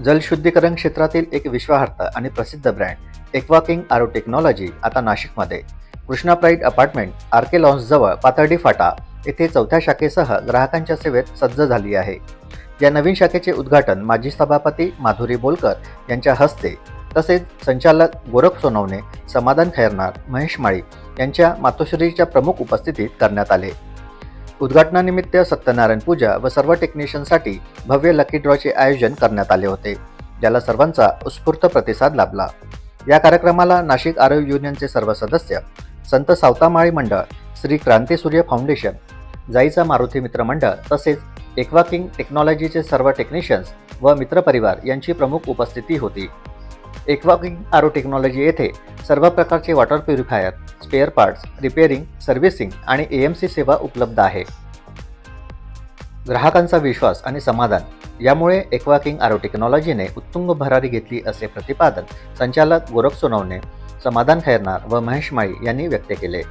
जलशुद्धीकरण क्षेत्रातील एक विश्वासार्ह आणि प्रसिद्ध ब्रँड एक्वाकिंग आरो टेक्नॉलॉजी आता नाशिकमध्ये Krishna pride apartment RK lawns जवळ पाथर्डी फाटा येथे चौथ्या शाखेसह ग्राहकांच्या सेवेत सज्ज झाली आहे। या नवीन शाखेचे उद्घाटन माजी सभापती माधुरी बोलकर यांच्या हस्ते तसेच संचालक गोरख सोनवणे, समाधान खैरनार, महेश माळी यांच्या मातोश्रीच्या प्रमुख उपस्थितीत करण्यात आले। उद्घाटनानिमित्त सत्यनारायण पूजा व सर्व टेक्निशियनसाठी भव्य लकी ड्रॉचे आयोजन करण्यात आले होते, ज्याला सर्वांचा उत्स्फूर्त प्रतिसाद लाभला। या कार्यक्रमाला नाशिक आरोग्य युनियनचे सर्व सदस्य, संत सावतामाळी मंडळ, श्री क्रांती सूर्य फाउंडेशन, जाईचा मारुती मित्र मंडळ तसेच एक्वाकिंग टेक्नॉलॉजीचे सर्व टेक्निशियन्स व मित्रपरिवार यांची प्रमुख उपस्थिती होती। एक्वाकिंग आरो टेक्नॉलॉजी येथे सर्व प्रकारचे water purifier, spare parts, repairing, servicing आणि एएमसी सेवा उपलब्ध आहे। ग्राहकांचा विश्वास आणि समाधान यामुळे एक्वाकिंग आरो टेक्नॉलॉजीने उत्तुंग भरारी घेतली असे प्रतिपादन संचालक गोरख सोनवणे, समाधान खैरनार व महेश माळी यांनी व्यक्त केले।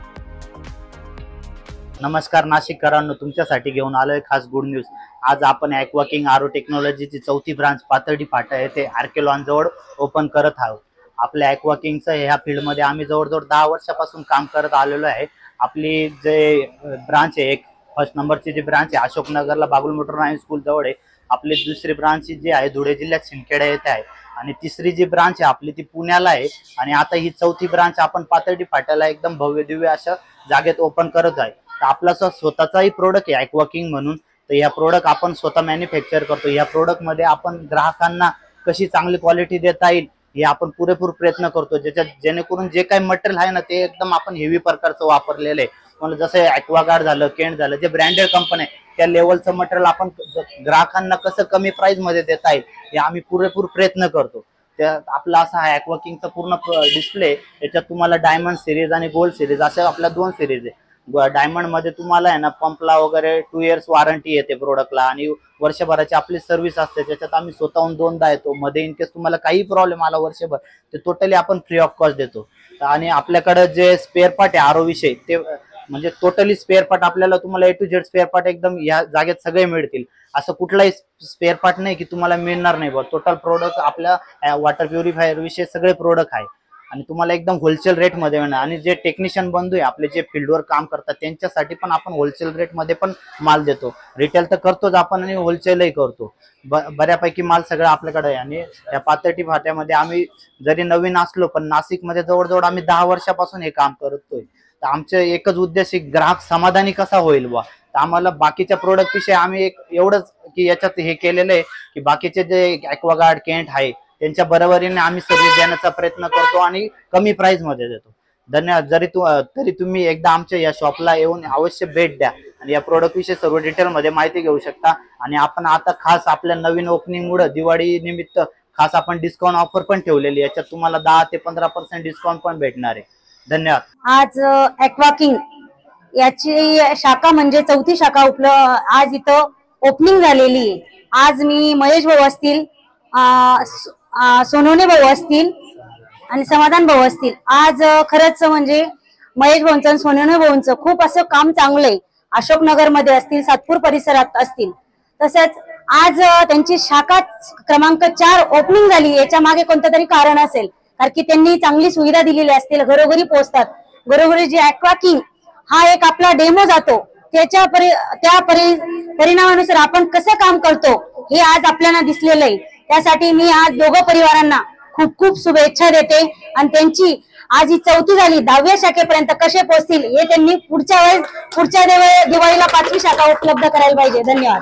नमस्कार नाशिककरांनो, तुमच्यासाठी घेऊन आलोय खास गुड न्यूज। आज आपण एक्वाकिंग आरो टेक्नॉलॉजीची चौथी ब्रांच पाथर्डी फाटा येथे आरके लॉन जवळ ओपन करत आहोत। आपल्या एक्वाकिंगचं ह्या फील्डमध्ये आम्ही जवळजवळ 10 वर्षापासून काम करत आलेलो आहे। आपली जे ब्रांच आहे, एक फर्स्ट नंबरची जी ब्रांच आहे अशोकनगरला बाबुल मोटर ड्रायव्हिंग स्कूल जवळ आहे। आपली दुसरी ब्रांच जी आहे धुळे जिल्ह्यात सिंदखेडा येथे आहे आणि तिसरी जी ब्रांच आहे आपली ती पुण्याला आहे आणि आता ही चौथी ब्रांच आपण पाथर्डी फाट्याला एकदम भव्य दिव्य अशा जागेत ओपन करत आहे। तर आपला स्वतःचाही प्रोडक्ट आहे एक्वाकिंग म्हणून, तर या प्रोडक्ट आपण स्वतः मॅन्युफॅक्चर करतो। या प्रोडक्ट मध्ये आपण ग्राहकांना कशी चांगली क्वालिटी देता येईल हे आपण पुरेपूर प्रयत्न करतो, जेणेकरून जे काही मटेरियल आहे ना ते एकदम आपण हेवी प्रकारचं वापरलेलं आहे। म्हणजे जसं एक्वागार्ड झालं, केंट झालं, जे ब्रँडेड कंपनी आहे त्या लेवलचं मटेरियल आपण ग्राहकांना कसं कमी प्राइस मध्ये देता येईल हे आम्ही पुरेपूर प्रयत्न करतो। त्या आपला असा हा एक्वाकिंगचा पूर्ण डिस्प्ले, याच्यात तुम्हाला डायमंड सिरीज आणि गोल्ड सिरीज अशा आपल्या 2 सिरीज आहे। डायमंड मध्ये तुम्हाला आहे ना पंपला वगैरे 2 इयर्स वॉरंटी येते प्रोडक्टला आणि वर्षभराची आपली सर्व्हिस असते, ज्याच्यात आम्ही स्वतःहून 2दा येतो। मध्ये इन केस तुम्हाला काही प्रॉब्लेम आला वर्षभर ते टोटली आपण फ्री ऑफ कॉस्ट देतो। आणि आपल्याकडे जे स्पेअर पार्ट आहे आरो विषयी ते म्हणजे टोटली स्पेअर पार्ट आपल्याला तुम्हाला ए टू झेड स्पेअर पार्ट एकदम या जागेत सगळे मिळतील। असं कुठलाही स्पेअर पार्ट नाही की तुम्हाला मिळणार नाही। टोटल प्रोडक्ट आपल्या वॉटर प्युरिफायर विषयी सगळे प्रोडक्ट आहे आणि तुम्हाला एकदम होलसेल रेट मध्ये मिळणार। आणि जे टेक्निशियन बंधू आहे आपले जे फील्डवर काम करतात त्यांच्यासाठी पण आपण होलसेल रेट मध्ये पण माल देतो। रिटेल तर करतोच आपण आणि होलसेलही करतो। बऱ्यापैकी माल सगळं आपल्याकडे आहे। आणि या पाथर्डी फाट्यामध्ये आम्ही जरी नवीन असलो पण नाशिकमध्ये जवळजवळ आम्ही 10 वर्षापासून हे काम करतोय। तर आमचं एकच उद्देश आहे ग्राहक समाधानी कसा होईल बा। तर आम्हाला बाकीच्या प्रोडक्ट विषयी आम्ही एवढंच की याच्यात हे केलेलं आहे की बाकीचे जे एक्वागार्ड, केंट आहे त्यांच्या बरोबरीने आम्ही सर्व्हिस देण्याचा प्रयत्न करतो आणि कमी प्राइस मध्ये देतो। धन्यवाद। तरी तुम्ही एकदा आमच्या या शॉपला येऊन अवश्य भेट द्या आणि या प्रोडक्ट विषयी सर्व डिटेल मध्ये माहिती घेऊ शकता। आणि आपण आता खास आपल्या नवीन ओपनिंग मुळे दिवाळी निमित्त खास आपण डिस्काउंट ऑफर पण ठेवलेली, याच्यात तुम्हाला 10 ते 15% डिस्काउंट पण भेटणार आहे। धन्यवाद। आज एक्वाकिंग याची शाखा म्हणजे चौथी शाखा आज इथं ओपनिंग झालेली आहे। आज मी महेश भाऊ असतील, सोनवणे भाऊ असतील आणि समाधान भाऊ असतील। आज खरंच म्हणजे महेश भाऊंचं आणि सोनवणे भाऊंचं खूप असं काम चांगलं आहे। अशोकनगर मध्ये असतील, सातपूर परिसरात असतील, तसेच आज त्यांची शाखा क्रमांक 4 ओपनिंग झाली। याच्या मागे कोणतं तरी कारण असेल, कारण की त्यांनी चांगली सुविधा दिलेली असतील, घरोघरी पोहोचतात। घरोघरी जे एक्वाकिंग हा एक आपला डेमो जातो, त्या परिणामानुसार आपण कसं काम करतो हे आज आपल्याला दिसलेलं आहे। त्यासाठी मी आज दोघं परिवारांना खूप खूप शुभेच्छा देते आणि त्यांची आज ही चौथी झाली 10व्या शाखेपर्यंत कसे पोहोचतील हे त्यांनी पुढच्या दिवाळीला 5वी शाखा उपलब्ध करायला पाहिजे। धन्यवाद।